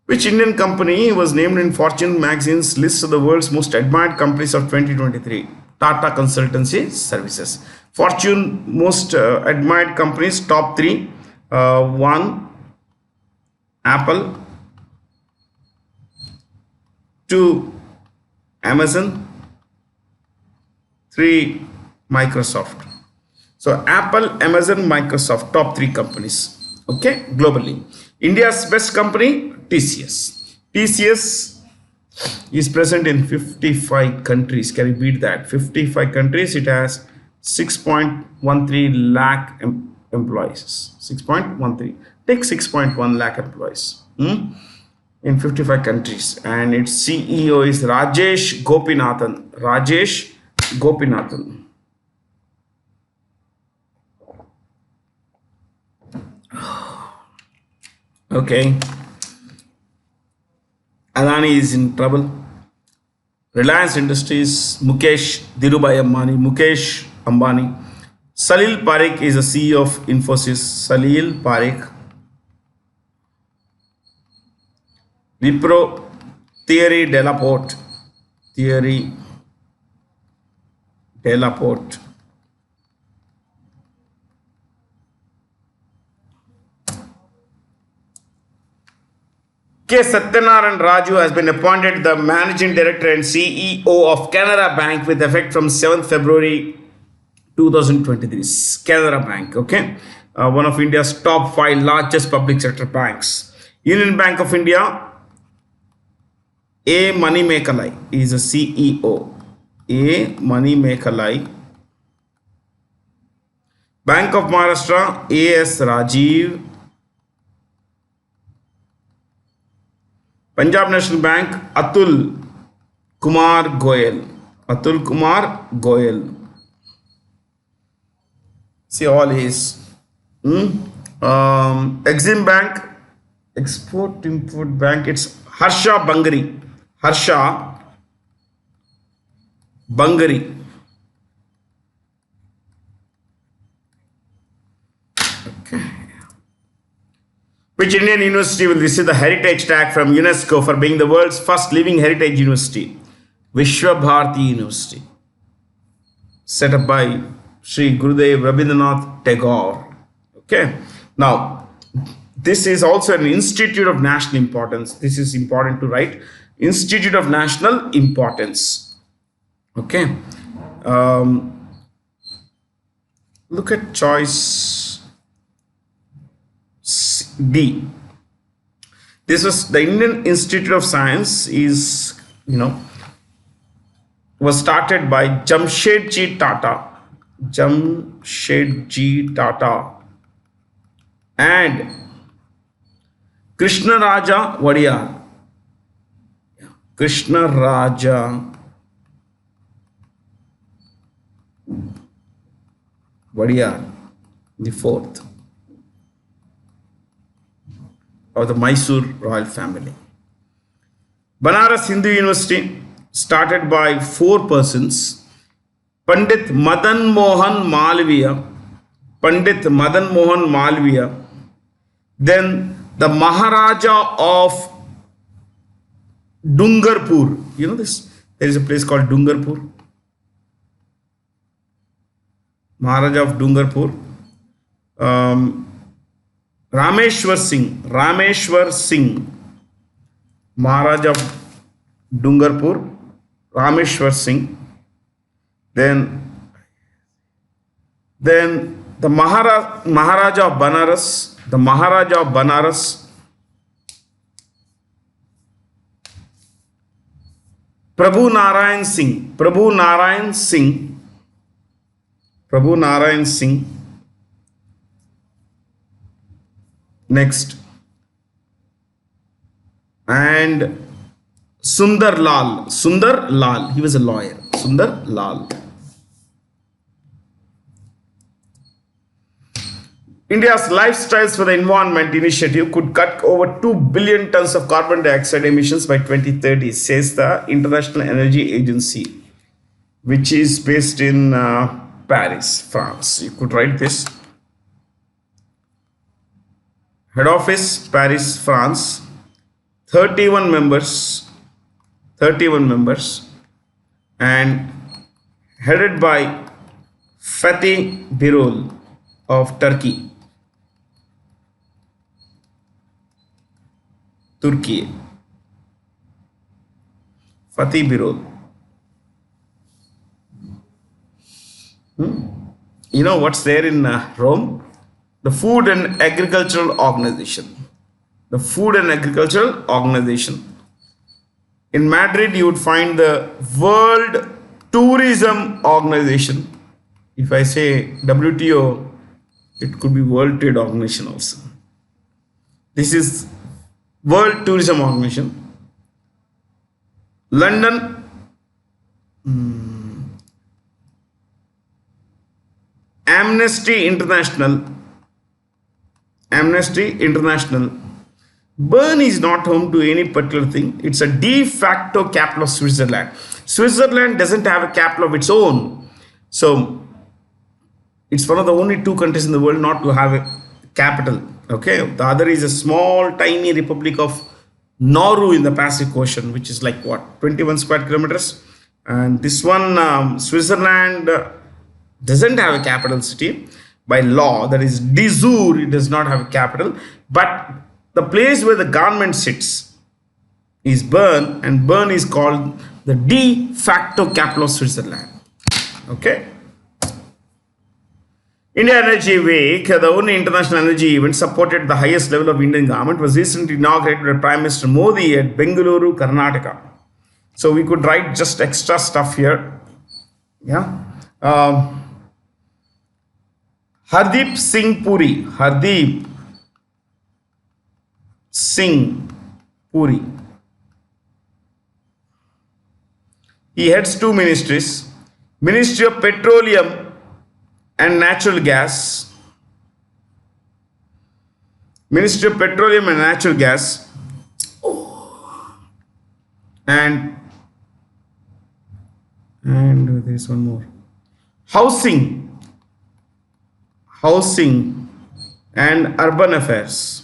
Which Indian company was named in Fortune magazine's list of the world's most admired companies of 2023? Tata Consultancy Services. Fortune most admired companies, top three. 1. Apple. 2. Amazon. 3. Microsoft. So Apple, Amazon, Microsoft, top three companies. Okay, globally. India's best company, TCS. TCS is present in 55 countries. Can you beat that? 55 countries. It has 6.13 lakh employees. 6.13. Take 6.1 lakh employees in 55 countries. And its CEO is Rajesh Gopinathan. Rajesh Gopinathan. Okay. Adani is in trouble. Reliance Industries, Mukesh Ambani. Salil Parekh is the CEO of Infosys. Salil Parekh. Wipro, Thierry Delaporte. K. Satyanarayan Raju has been appointed the Managing Director and CEO of Canara Bank with effect from 7th February 2023. Canara Bank, okay? One of India's top 5 largest public sector banks. Union Bank of India, A. Manimekalai is the CEO. A. Manimekalai. Bank of Maharashtra, A.S. Rajiv. Punjab National Bank, Atul Kumar Goyal. Atul Kumar Goyal. See all his. Exim Bank, Export Import Bank. It's Harsha Bangari. Harsha Bangari. Which Indian university will receive the heritage tag from UNESCO for being the world's first living heritage university? Vishwa Bharati University, set up by Sri Gurudev Rabindranath Tagore. Okay. Now, this is also an institute of national importance. This is important to write. Institute of national importance. Okay. Look at choice D. This was the Indian Institute of Science is, was started by Jamshedji Tata. Jamshedji Tata and Krishna Raja Wadiyar. Krishna Raja Wadiyar, the fourth of the Mysore royal family. Banaras Hindu University, started by 4 persons. Pandit Madan Mohan Malviya, Pandit Madan Mohan Malviya, then the Maharaja of Dungarpur. You know this? There is a place called Dungarpur. Maharaja of Dungarpur. Rameshwar Singh, Maharaja of Dungarpur, Rameshwar Singh. Then the Maharaja of Banaras, Prabhu Narayan Singh. Next, and Sundar Lal, he was a lawyer. Sundar Lal. India's Lifestyles for the Environment initiative could cut over 2 billion tons of carbon dioxide emissions by 2030, says the International Energy Agency, which is based in Paris, France. You could write this. Head office, Paris, France. 31 members, and headed by Fatih Birol of Turkey. Fatih Birol. You know what's there in Rome? The Food and Agricultural Organization. In Madrid, you would find the World Tourism Organization. If I say WTO, it could be World Trade Organization also. This is World Tourism Organization. London, Amnesty International. Bern is not home to any particular thing. It's a de facto capital of Switzerland. Switzerland doesn't have a capital of its own. So it's one of the only 2 countries in the world not to have a capital. Okay. The other is a small, tiny republic of Nauru in the Pacific Ocean, which is like 21 square kilometers. And this one, Switzerland doesn't have a capital city. By law, that is de jure, it does not have a capital, but the place where the government sits is Bern, and Bern is called the de facto capital of Switzerland. Okay. India Energy Week, the only international energy event supported at the highest level of Indian government, was recently inaugurated by Prime Minister Modi at Bengaluru, Karnataka. So we could write just extra stuff here. Yeah. Hardeep Singh Puri. He heads two ministries: Ministry of Petroleum and Natural Gas, Ministry of Petroleum and Natural Gas, and there is one more: Housing, Housing and Urban Affairs.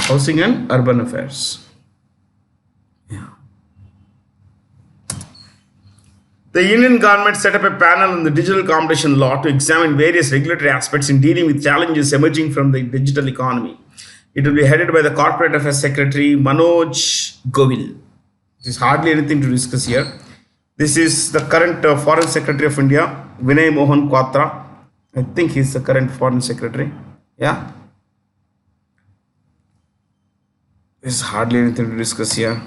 Housing and Urban Affairs. Yeah. The Union government set up a panel on the digital competition law to examine various regulatory aspects in dealing with challenges emerging from the digital economy. It will be headed by the Corporate Affairs Secretary Manoj Govil. There's hardly anything to discuss here. This is the current Foreign Secretary of India, Vinay Mohan Kwatra. I think he's the current Foreign Secretary. Yeah. There's hardly anything to discuss here.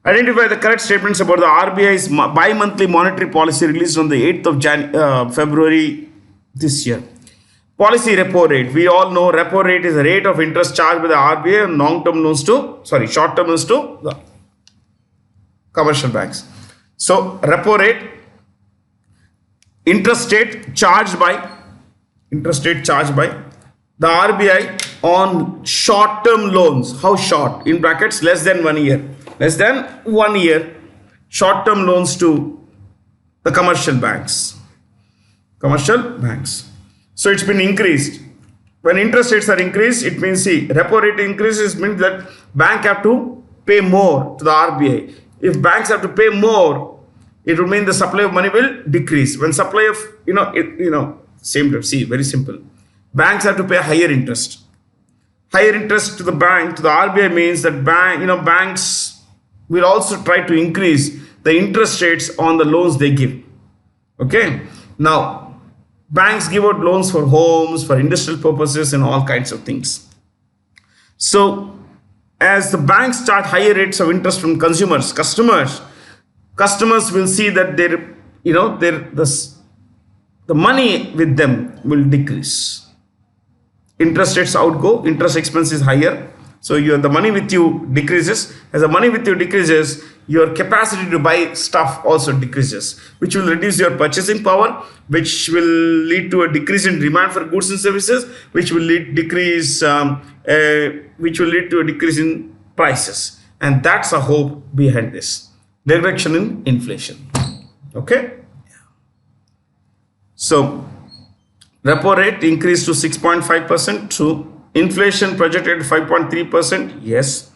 Identify the correct statements about the RBI's bi-monthly monetary policy released on the 8th of February this year. Policy repo rate. We all know repo rate is the rate of interest charged by the RBI on long-term loans to, short-term loans to the commercial banks. So repo rate, interest rate charged by the RBI on short-term loans. How short? In brackets, less than 1 year. Less than 1 year, short-term loans to the commercial banks. So it's been increased. When interest rates are increased, it means, see, repo rate increases means that bank have to pay more to the RBI. If banks have to pay more, it will mean the supply of money will decrease. When supply of, same to see, very simple. Banks have to pay higher interest. Higher interest to the bank, to the RBI means that banks will also try to increase the interest rates on the loans they give. Okay. Now, banks give out loans for homes, for industrial purposes and all kinds of things. So, as the banks charge higher rates of interest from customers will see that the money with them will decrease. Interest rates outgo, interest expense is higher. So the money with you decreases. As the money with you decreases, your capacity to buy stuff also decreases, which will reduce your purchasing power, which will lead to a decrease in demand for goods and services, which will lead to a decrease in prices. And that's a hope behind this. Reduction in inflation. Okay. So repo rate increased to 6.5%. True. Inflation projected 5.3%. Yes.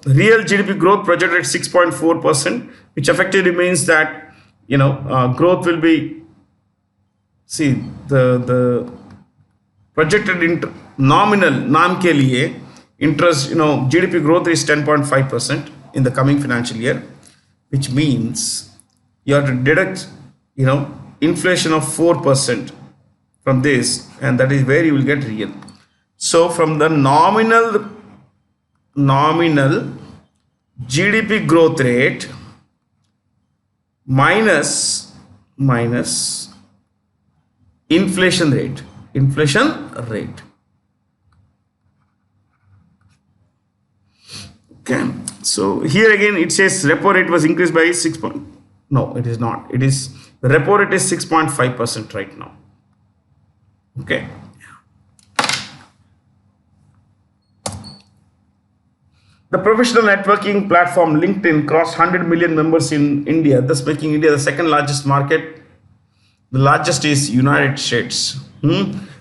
Real GDP growth projected at 6.4%, which effectively means that growth will be, see, the projected nominal नाम के लिए interest, GDP growth is 10.5% in the coming financial year, which means you have to deduct inflation of 4% from this, and that is where you will get real. So from the nominal GDP growth rate minus inflation rate. Okay, so here again it says repo rate was increased by 6 point. No, it is not. It is, the repo rate is 6.5% right now. Okay. The professional networking platform LinkedIn crossed 100 million members in India, thus making India the second largest market. The largest is United States.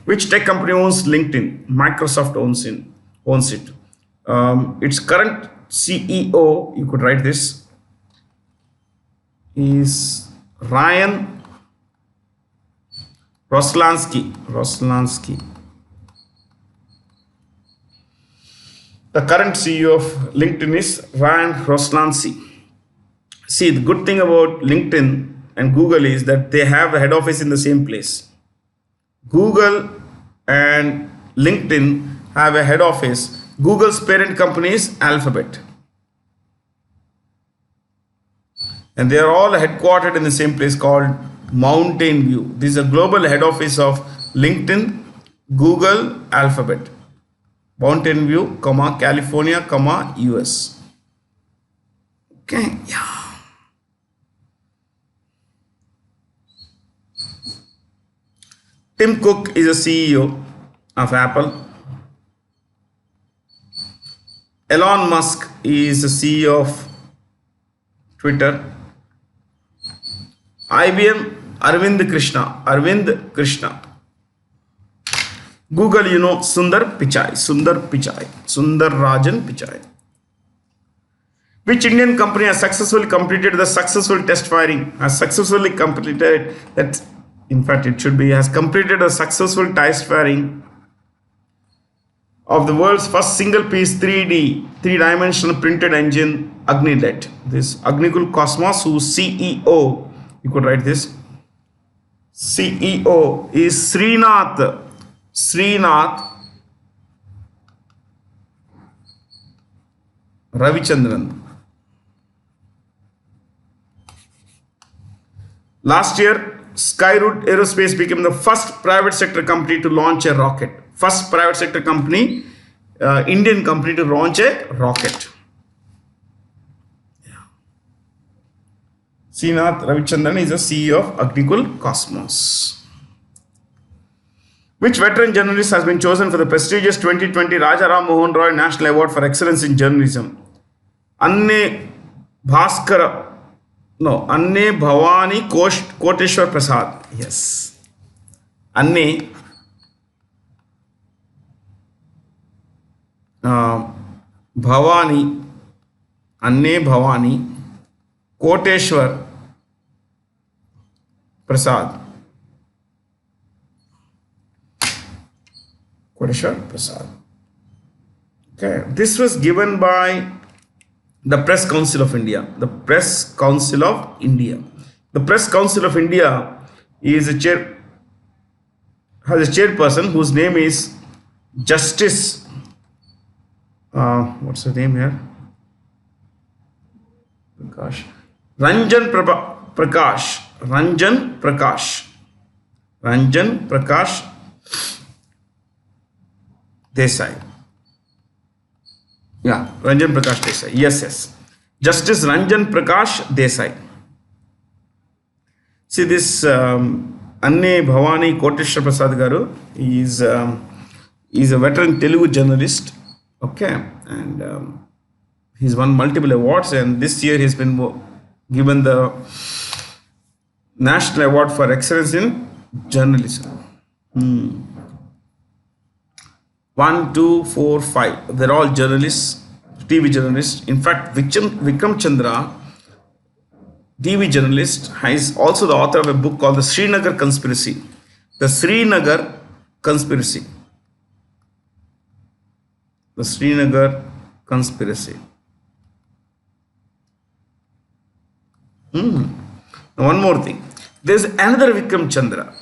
Which tech company owns LinkedIn? Microsoft owns it. Its current CEO, you could write this, is Ryan Roslansky. The current CEO of LinkedIn is Ryan Roslansky. See, the good thing about LinkedIn and Google is that they have a head office in the same place. Google and LinkedIn have a head office. Google's parent company is Alphabet. And they are all headquartered in the same place called Mountain View. This is a global head office of LinkedIn, Google, Alphabet. Mountain View, California, US. Okay, yeah. Tim Cook is a CEO of Apple. Elon Musk is the CEO of Twitter. IBM, Arvind Krishna. Google, Sundar Rajan Pichai. Which Indian company has successfully completed the successful test firing? Has successfully completed that, in fact, it should be has completed a successful test firing of the world's first single piece 3D, three-dimensional printed engine, AgniLet. This UGCOURCES, whose CEO, you could write this, CEO is Srinath Ravichandran. Last year, Skyroot Aerospace became the first private sector company to launch a rocket. First private sector company, Indian company to launch a rocket. Srinath Ravichandran is the CEO of UGCOURCES. Which veteran journalist has been chosen for the prestigious 2020 Raja Ram Mohan Roy National Award for Excellence in Journalism? Anne Bhavani Koteshwar Prasad. Yes. Anne Bhavani Koteshwar Prasad. Okay, this was given by the Press Council of India. The Press Council of India is has a chairperson whose name is Justice. What's the name here? Ranjan Prakash Desai. Yeah, Ranjan Prakash Desai. Yes. Justice Ranjan Prakash Desai. See, this Anne Bhavani Koteshwar Prasad Garu is a veteran Telugu journalist. Okay, and he's won multiple awards, and this year he's been given the National Award for Excellence in Journalism. 1, 2, 4, 5. They're all journalists, TV journalists. In fact, Vikram Chandra, TV journalist, is also the author of a book called The Srinagar Conspiracy. The Srinagar Conspiracy. Now, one more thing. There's another Vikram Chandra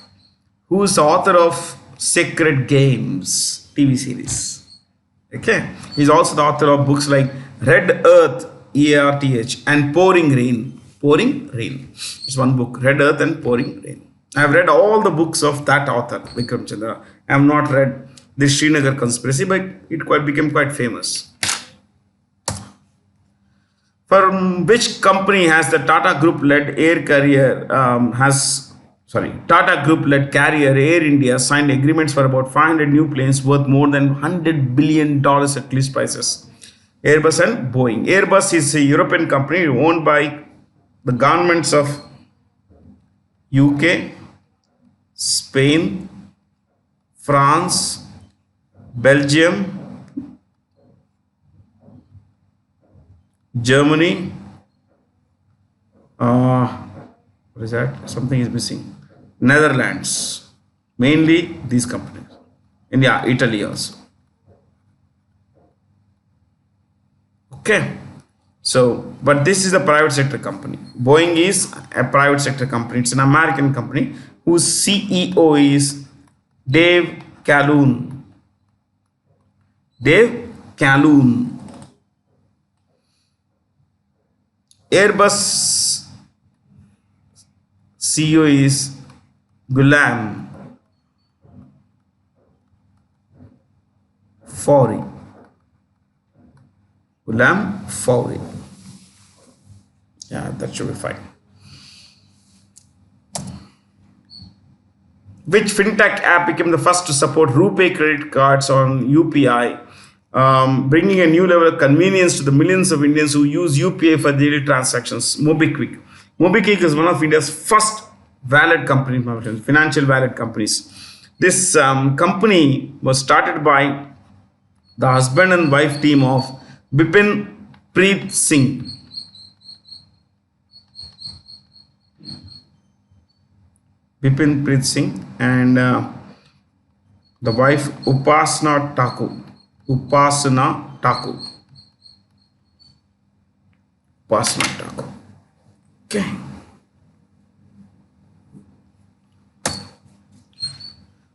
who is the author of Sacred Games TV series. Okay, he's also the author of books like Red Earth, EARTH, and Pouring Rain. It's one book, Red Earth and Pouring Rain. I have read all the books of that author, Vikram Chandra. I have not read this Srinagar Conspiracy, but it became quite famous. From which company has the Tata Group led Tata Group led carrier Air India signed agreements for about 500 new planes worth more than $100 billion at least prices? Airbus and Boeing. Airbus is a European company owned by the governments of UK, Spain, France, Belgium, Germany. What is that? Something is missing. Netherlands. Mainly these companies. And yeah, Italy also. Okay. So, but this is a private sector company. Boeing is a private sector company. It's an American company whose CEO is Dave Calhoun. Airbus CEO is Ghulam Fawry. Ghulam Fawry. Yeah, that should be fine. Which fintech app became the first to support RuPay credit cards on UPI, bringing a new level of convenience to the millions of Indians who use UPI for daily transactions? MobiKwik. MobiKwik is one of India's first wallet companies, my friends, financial wallet companies. This company was started by the husband and wife team of Bipin Preet Singh. Bipin Preet Singh and the wife Upasana Thakur. Upasana Thakur. Okay.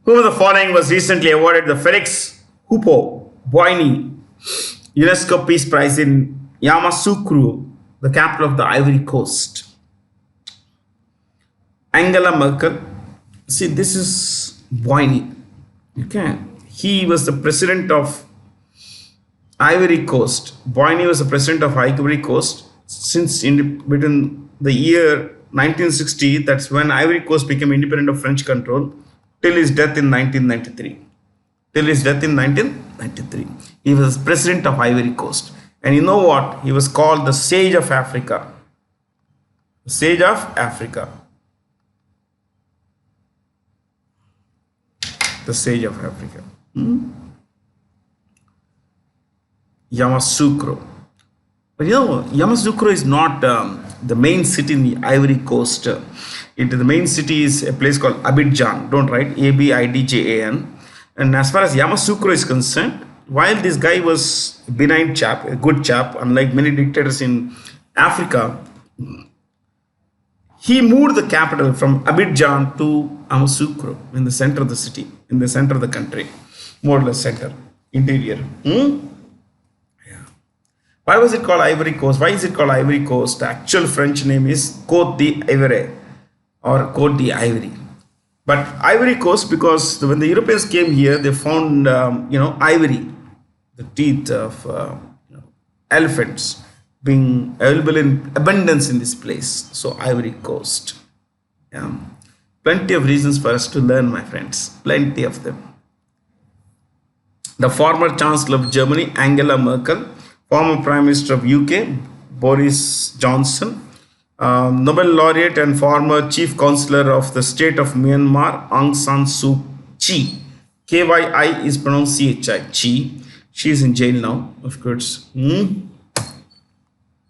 Who of the following was recently awarded the Felix Houphouët-Boigny UNESCO Peace Prize in Yamoussoukro, the capital of the Ivory Coast? Angela Merkel. See, this is Boigny. Okay. He was the president of Ivory Coast. Boigny was the president of Ivory Coast since between the year 1960. That's when Ivory Coast became independent of French control, till his death in 1993. He was president of Ivory Coast. And you know what? He was called the Sage of Africa. The Sage of Africa. The Sage of Africa. Yamoussoukro. But you know, Yamoussoukro is not the main city in the Ivory Coast. The main city is a place called Abidjan. Don't write Abidjan. And as far as Yamoussoukro is concerned, while this guy was a benign chap, a good chap, unlike many dictators in Africa, he moved the capital from Abidjan to Yamoussoukro in the center of the city, in the center of the country, more or less center, interior. Yeah. Why was it called Ivory Coast? Why is it called Ivory Coast? The actual French name is Côte d'Ivoire or Côte d'Ivoire. But Ivory Coast, because when the Europeans came here, they found, ivory, the teeth of elephants, being available in abundance in this place. So Ivory Coast. Yeah. Plenty of reasons for us to learn, my friends. Plenty of them. The former Chancellor of Germany, Angela Merkel, former Prime Minister of UK, Boris Johnson, Nobel laureate and former Chief Counselor of the State of Myanmar, Aung San Suu Kyi. KYI is pronounced CHI. Chi. She is in jail now, of course.